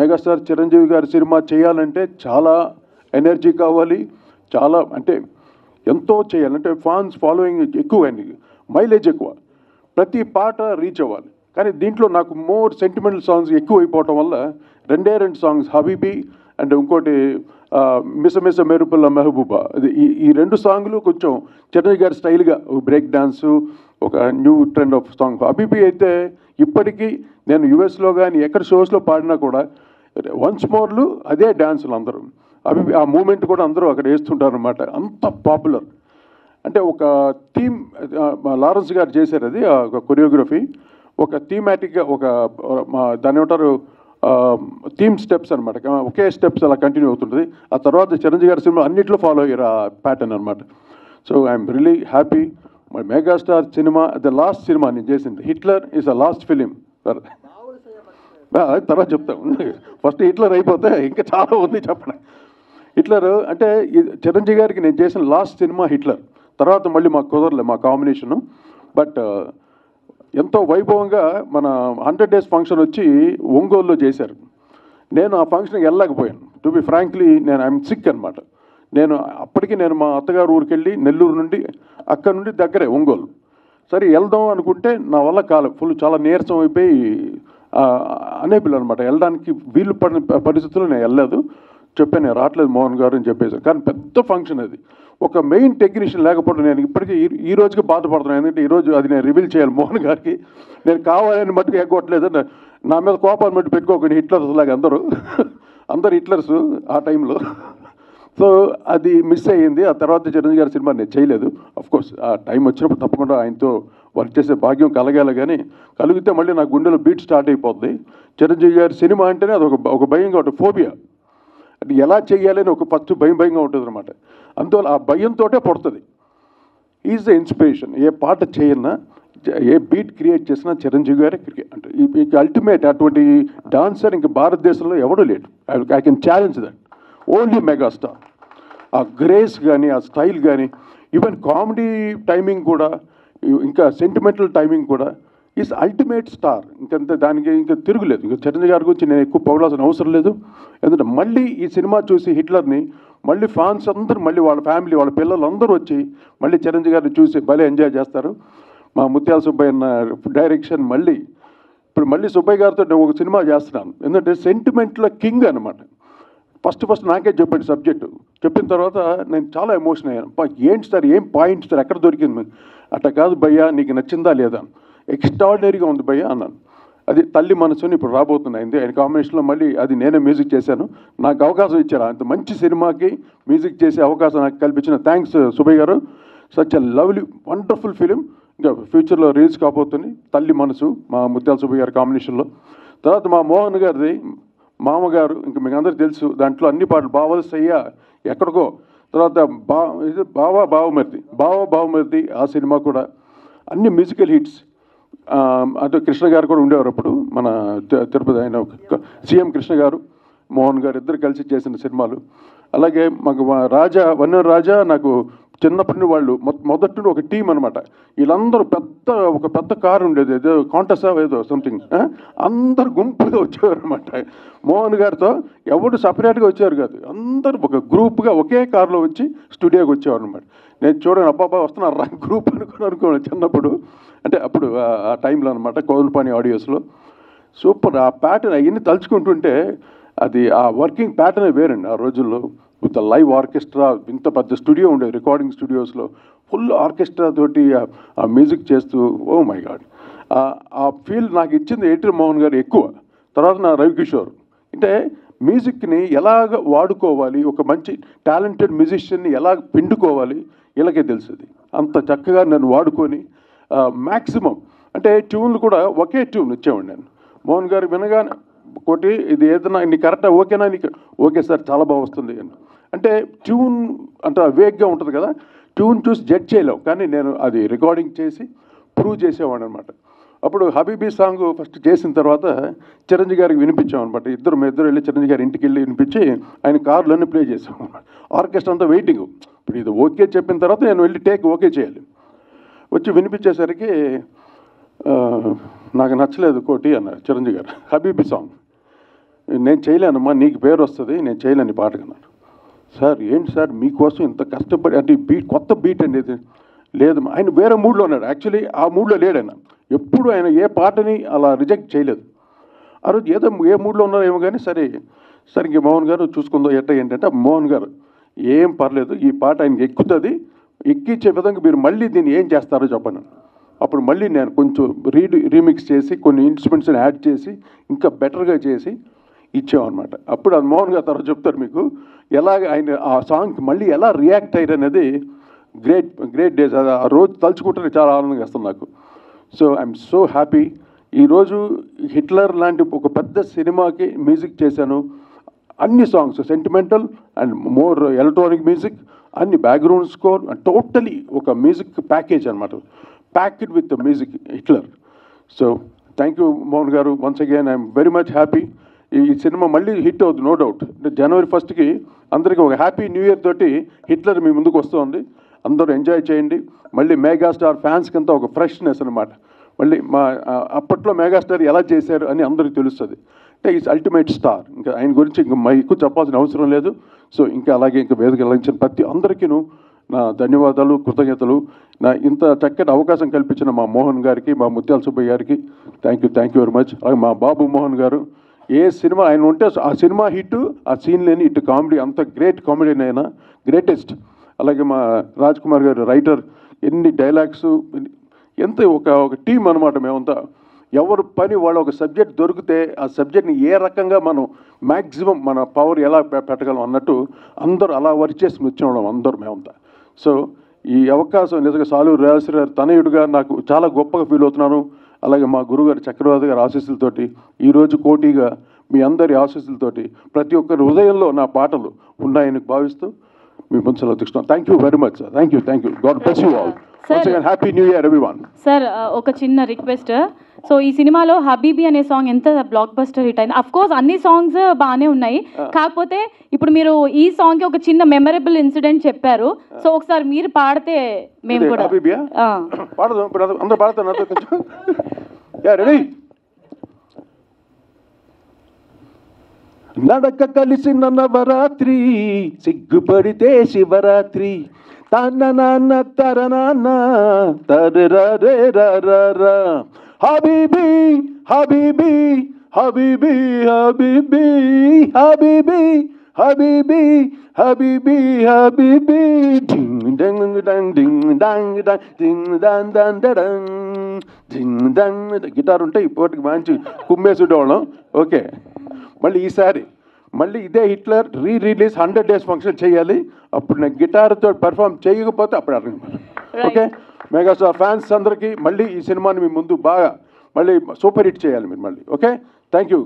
Megastar Chiranjeevi గారి cinema చేయాలంటే చాలా ఎనర్జీ కావాలి, చాలా అంటే ఎంతో చేయాలంటే ఫ్యాన్స్ ఫాలోయింగ్ ఎక్కువ అండి, మైలేజ్ ఎక్కువ, ప్రతి పాట రీచ్ అవ్వాలి. కానీ దీంట్లో నాకు మోర్ సెంటిమెంటల్ సాంగ్స్ ఎక్కువ అయిపోవటం వల్ల రెండు సాంగ్స్ హబీబీ అండ్ ఇంకోటి మిస మిస మెరుపుల మెహబూబా, ఈ రెండు సాంగ్లు కొంచెం చిరంజీవి గారి స్టైల్గా బ్రేక్ డాన్సు, ఒక new trend of song. Habibi అయితే ఇప్పటికీ నేను యుఎస్లో కానీ ఎక్కడ షోస్లో పాడినా కూడా వన్స్ మోర్లు అదే డ్యాన్సులు అందరూ. హబీబీ ఆ మూమెంట్ కూడా అందరూ అక్కడ వేస్తుంటారు అనమాట, అంత పాపులర్. అంటే ఒక థీమ్ లారెన్స్ గారు చేశారు, అది ఒక కొరియోగ్రఫీ, ఒక థీమాటిక్గా ఒక దాని ఏమంటారు థీమ్ స్టెప్స్ అనమాట, ఒకే స్టెప్స్ అలా కంటిన్యూ అవుతుంటుంది. ఆ తర్వాత చిరంజీవి గారి సినిమా అన్నింటిలో ఫాలో అయ్యారు ఆ ప్యాటర్న్ అనమాట. So I'm really happy. My megastar cinema the last cinema నేను చేసింది. Hitler is the last film. తర్వాత చెప్తాం, ఫస్ట్ హిట్లర్ అయిపోతే ఇంకా చాలా ఉంది చెప్పండి. హిట్లర్ అంటే చిరంజీవి గారికి నేను చేసిన లాస్ట్ సినిమా హిట్లర్. తర్వాత మళ్ళీ మాకు కుదరలే మా కాంబినేషను. బట్ ఎంతో వైభవంగా మన 100 days ఫంక్షన్ వచ్చి ఒంగోలులో చేశారు. నేను ఆ ఫంక్షన్కి వెళ్ళలేకపోయాను. టు బి ఫ్రాంక్లీ నేను ఐఎమ్ సిక్ అనమాట. అప్పటికి నేను మా అత్తగారు ఊరికి వెళ్ళి నెల్లూరు నుండి అక్కడ నుండి దగ్గరే ఒంగోలు. సరే వెళ్దాం అనుకుంటే నా వల్ల ఫుల్ చాలా నీరసం అయిపోయి అనేబుల్ అనమాట, వెళ్ళడానికి వీలు పడిన పరిస్థితుల్లో నేను వెళ్ళలేదు. చెప్పాను నేను రావట్లేదు మోహన్ గారు అని చెప్పేసి. కానీ పెద్ద ఫంక్షన్ అది, ఒక మెయిన్ టెక్నీషియన్ లేకపోవడం నేను ఇప్పటికీ ఈ రోజుకి బాధపడుతున్నాను. ఎందుకంటే ఈరోజు అది నేను రివీల్ చేయాలి మోహన్ గారికి. నేను కావాలని మట్టుకు ఎగ్గొట్టలేదు, నా మీద కోపాలు మట్టు పెట్టుకోకండి, హిట్లర్స్ లాగా అందరు హిట్లర్స్ ఆ టైంలో. సో అది మిస్ అయ్యింది. ఆ తర్వాత చిరంజీవి గారి సినిమా నేను చేయలేదు. అఫ్కోర్స్ ఆ టైం వచ్చినప్పుడు తప్పకుండా ఆయనతో వర్క్ చేసే భాగ్యం కలగాలి, కానీ కలిగితే మళ్ళీ నా గుండెలో బీట్ స్టార్ట్ అయిపోద్ది. చిరంజీవి గారి సినిమా అంటేనే అది ఒక భయంగా ఉంటుంది, ఫోబియా. అది ఎలా చేయాలని ఒక ఫస్ట్ భయంగా ఉంటుంది అనమాట. అందువల్ల ఆ భయంతో పుడుతుంది. Is the inspiration. ఏ పాట చేయన్నా, ఏ బీట్ క్రియేట్ చేసినా చిరంజీవి గారే అంటే అల్టిమేట్. అటువంటి డాన్సర్ ఇంక భారతదేశంలో ఎవడూ లేడు. I can challenge that. Only megastar. ఆ గ్రేస్ కానీ, ఆ స్టైల్ కానీ, ఈవెన్ కామెడీ టైమింగ్ కూడా, ఇంకా సెంటిమెంటల్ టైమింగ్ కూడా ఈజ్ అల్టిమేట్ స్టార్. ఇంకంతే, దానికి ఇంకా తిరుగులేదు. ఇంకా చిరంజీవి గారి గురించి నేను ఎక్కువ పొగడాల్సిన అవసరం లేదు. ఎందుకంటే మళ్ళీ ఈ సినిమా చూసి హిట్లర్ని మళ్ళీ ఫ్యాన్స్ అందరూ, మళ్ళీ వాళ్ళ ఫ్యామిలీ, వాళ్ళ పిల్లలు అందరూ వచ్చి మళ్ళీ చిరంజీవి గారిని చూసి భలే ఎంజాయ్ చేస్తారు. మా ముత్యాల సుబ్బయ్య అన్న డైరెక్షన్ ఇప్పుడు మళ్ళీ సుబ్బయ్య గారితో నేను ఒక సినిమా చేస్తున్నాను. ఎందుకంటే సెంటిమెంట్లో కింగ్ అనమాట. ఫస్ట్ నాకే చెప్పాడు సబ్జెక్టు. చెప్పిన తర్వాత నేను చాలా ఎమోషన్ అయ్యాను. ఏంటి సార్, ఏం పాయింట్స్ సార్, ఎక్కడ దొరికింది? అట్లా కాదు భయ్యా, నీకు నచ్చిందా లేదా, ఎక్స్ట్రాడినరీగా ఉంది భయ్యా అన్నాను. అది తల్లి మనసుని ఇప్పుడు రాబోతున్నాయింది ఆయన కాంబినేషన్లో. మళ్ళీ అది నేనే మ్యూజిక్ చేశాను. నాకు అవకాశం ఇచ్చారు, అంత మంచి సినిమాకి మ్యూజిక్ చేసే అవకాశం నాకు కల్పించిన థ్యాంక్స్ సుబ్బయ్య గారు. Such a lovely wonderful film. ఇంకా ఫ్యూచర్లో రిలీజ్ కాబోతుంది తల్లి మనసు, మా ముత్యాల సుబ్బయ్య గారి కాంబినేషన్లో. తర్వాత మా మోహన్ గారిది మామగారు, ఇంకా మీకు అందరికీ తెలుసు. దాంట్లో అన్ని పాటలు బావలసయ్య ఎక్కడికో. తర్వాత బావమరిది ఆ సినిమా కూడా అన్ని మ్యూజికల్ హిట్స్. అటు కృష్ణ గారు కూడా ఉండేవారు అప్పుడు, మన తిరుపతి ఆయన సీఎం కృష్ణ గారు, మోహన్ గారు ఇద్దరు కలిసి చేసిన సినిమాలు. అలాగే మాకు వన్నెర రాజా నాకు చిన్నప్పటి నుండి వాళ్ళు మొదటి నుండి ఒక టీం అనమాట. వీళ్ళందరూ ఒక పెద్ద కారు ఉండేది, ఏదో కాంటెస్ట్ ఏదో సంథింగ్, అందరు గుంపుగా వచ్చేవారు అనమాట. మోహన్ గారితో ఎవరు సపరేట్గా వచ్చేవారు కాదు, అందరూ ఒక గ్రూప్గా ఒకే కారులో వచ్చి స్టూడియోకి వచ్చేవారు అనమాట. నేను చూడండి, అబ్బాబా వస్తున్నారు గ్రూప్ అనుకోను చిన్నప్పుడు. అంటే అప్పుడు ఆ టైంలో అనమాట, కోదలపాని ఆడియోస్లో. సూపర్. ఆ ప్యాటర్న్ అవన్నీ తలుచుకుంటుంటే అది ఆ వర్కింగ్ ప్యాటర్నే వేరండి ఆ రోజుల్లో. విత్ లైవ్ ఆర్కెస్ట్రా, ఇంత పెద్ద స్టూడియో ఉండేది రికార్డింగ్ స్టూడియోస్లో, ఫుల్ ఆర్కెస్ట్రా తోటి ఆ మ్యూజిక్ చేస్తూ, ఓ మై గాడ్. ఆ ఫీల్ నాకు ఇచ్చింది ఏటీఆర్ మోహన్ గారు ఎక్కువ. తర్వాత నా రవికిషోర్. అంటే మ్యూజిక్ని ఎలాగ వాడుకోవాలి, ఒక మంచి టాలెంటెడ్ మ్యూజిషియన్ని ఎలా పిండుకోవాలి వీళ్ళకే తెలుస్తుంది. అంత చక్కగా నన్ను వాడుకొని మ్యాక్సిమం అంటే ట్యూన్లు కూడా ఒకే ట్యూన్ ఇచ్చేవాడిని నేను. మోహన్ గారు వినగానే ఒకటి, ఇది ఏదైనా నీ కరెక్టా, ఓకేనా, నీకు ఓకే సార్ చాలా బాగా వస్తుంది అని. అంటే ట్యూన్ అంటే వేగ్గా ఉంటుంది కదా, ట్యూన్ చూసి జడ్జ్ చేయలేవు. కానీ నేను అది రికార్డింగ్ చేసి ప్రూవ్ చేసేవాడు అనమాట. అప్పుడు హబీబీ సాంగ్ ఫస్ట్ చేసిన తర్వాత చిరంజీవి గారికి వినిపించామన్నమాట. ఇద్దరు వెళ్ళి చిరంజీవి గారి ఇంటికి వెళ్ళి వినిపించి ఆయన కార్లోనే ప్లే చేసాం అనమాట. ఆర్కెస్ట్రా అంతా వెయిటింగ్. ఇప్పుడు ఇది ఓకే చెప్పిన తర్వాత నేను వెళ్ళి టేక్ ఓకే చేయాలి. వచ్చి వినిపించేసరికి నాకు నచ్చలేదు కోటి అన్నారు చిరంజీవి గారు. హబీబీ సాంగ్ నేను చేయలేనమ్మా, నీకు పేరు వస్తుంది, నేను చేయలేను ఈ పాట అన్నారు. సార్ ఏంటి సార్ మీకోసం ఇంత కష్టపడి, అంటే బీట్ కొత్త బీట్ అనేది లేదు. ఆయన వేరే మూడ్లో ఉన్నాడు, యాక్చువల్లీ ఆ మూడ్లో లేడు ఆయన. ఎప్పుడు ఆయన ఏ పాటని అలా రిజెక్ట్ చేయలేదు. ఆ రోజు ఏదో ఏ మూడ్లో ఉన్నారో ఏమో కానీ సరే ఇంక మోహన్ గారు చూసుకుందో ఏంటంటే మోహన్ గారు ఏం పర్లేదు, ఈ పాట ఆయనకి ఎక్కుతుంది, ఎక్కించే విధంగా మీరు మళ్ళీ దీన్ని ఏం చేస్తారో చెప్పండి. అప్పుడు మళ్ళీ నేను కొంచెం రీమిక్స్ చేసి కొన్ని ఇన్స్ట్రుమెంట్స్ని యాడ్ చేసి ఇంకా బెటర్గా చేసి ఇచ్చామన్నమాట. అప్పుడు అది మోహన్ గారు తర్వాత చెప్తారు మీకు ఎలాగ ఆయన ఆ సాంగ్కి మళ్ళీ ఎలా రియాక్ట్ అయ్యారు అనేది. Great days. ఆ రోజు తలుచుకుంటే చాలా ఆనందంగా వస్తుంది నాకు. So I'm so happy. ఈరోజు హిట్లర్ లాంటి ఒక పెద్ద సినిమాకి మ్యూజిక్ చేశాను. అన్ని songs sentimental and more electronic music, అన్ని బ్యాక్గ్రౌండ్ స్కోర్, టోటలీ ఒక మ్యూజిక్ ప్యాకేజ్ అనమాట, packed with music Hitler. So thank you Mohan garu. Once again I'm very much happy. ఈ సినిమా మళ్ళీ హిట్ అవుతుంది నో డౌట్. జనవరి 1కి అందరికీ ఒక హ్యాపీ న్యూ ఇయర్ తోటి హిట్లర్ మీ ముందుకు వస్తుంది. అందరూ ఎంజాయ్ చేయండి. మళ్ళీ మెగాస్టార్ ఫ్యాన్స్కి అంతా ఒక ఫ్రెష్నెస్ అనమాట. మళ్ళీ అప్పట్లో మెగాస్టార్ ఎలా చేశారు అని అందరికీ తెలుస్తుంది. అంటే ఈజ్ అల్టిమేట్ స్టార్. ఇంకా ఆయన గురించి ఇంకా ఎక్కువ చెప్పాల్సిన అవసరం లేదు. సో ఇంకా అలాగే ఇంకా వేదిక లభించిన ప్రతి అందరికీను నా ధన్యవాదాలు, కృతజ్ఞతలు. నా ఇంత చక్కటి అవకాశం కల్పించిన మా మోహన్ గారికి, మా ముత్యాల సుబ్బయ్య గారికి థ్యాంక్ యూ వెరీ మచ్. అలాగే మా బాబు మోహన్ గారు, ఏ సినిమా ఆయన ఉంటే ఆ సినిమా హిట్, ఆ సీన్ లేని హిట్ కామెడీ, అంత గ్రేట్ కామెడీ అయినా గ్రేటెస్ట్. అలాగే మా రాజ్ కుమార్ గారు రైటర్, ఎన్ని డైలాగ్స్, ఎంత ఒక టీం అనమాట మేమంతా. ఎవరు పని వాళ్ళు ఒక సబ్జెక్ట్ దొరికితే ఆ సబ్జెక్ట్ని ఏ రకంగా మనం మ్యాక్సిమం మన పవర్ ఎలా పెట్టగలం అన్నట్టు అందరూ అలా వర్క్ చేసి వచ్చేవాళ్ళం అందరూ మేమంతా. సో ఈ అవకాశం నిజంగా సాలూరు రాజశ్రీ తనయుడిగా నాకు చాలా గొప్పగా ఫీల్ అవుతున్నాను. అలాగే మా గురుగారు చక్రవర్తి గారి ఆశీస్సులతోటి, ఈరోజు కోటిగా మీ అందరి ఆశీస్సులతోటి ప్రతి ఒక్కరి హృదయంలో నా పాటలు ఉన్నాయని భావిస్తూ మీ ముందు తీసుకున్నాను. Thank you very much sir. Thank you. God bless you all. Happy new year everyone. Sir ఒక చిన్న రిక్వెస్ట్. సో ఈ సినిమాలో హబీబీ అనే సాంగ్ ఎంత బ్లాక్ బస్టర్ హిట్ అయింది. అఫ్ కోర్స్ అన్ని సాంగ్స్ బాగానే ఉన్నాయి, కాకపోతే ఇప్పుడు మీరు ఈ సాంగ్కి ఒక చిన్న మెమరబుల్ ఇన్సిడెంట్ చెప్పారు. సో ఒకసారి మీరు పాడితే మేము కూడా అందరూ పాడతారు. రెడీ? నడక కలిసిన నవరాత్రి, సిగ్గుపడితే శివరాత్రి, తన నాన్న తర నాన్న తరరే రా, హబీబీ హబీబీ హబీబీ హబీబీ హబీబీ హబీబీ హబీబీ హబీబీ డింగ్ డంగ్ డంగ్ డింగ్ డంగ్ డంగ్ డింగ్ డంగ్ డంగ్ డంగ్ డింగ్ డంగ్. గిటార్ ఉంటే ఇప్పటికి మంచి కుమ్మేసి ఉండేవాళ్ళం. ఓకే, మళ్ళీ ఈసారి మళ్ళీ ఇదే హిట్లర్ రిలీజ్ 100 days ఫంక్షన్ చేయాలి. అప్పుడు నేను గిటార్తో పెర్ఫామ్ చేయకపోతే అప్పుడు అర్థం. ఓకే, మెగాస్టార్ ఫ్యాన్స్ అందరికీ మళ్ళీ ఈ సినిమాని మీ ముందు బాగా మళ్ళీ సూపర్ హిట్ చేయాలి మీరు మళ్ళీ. Okay, thank you.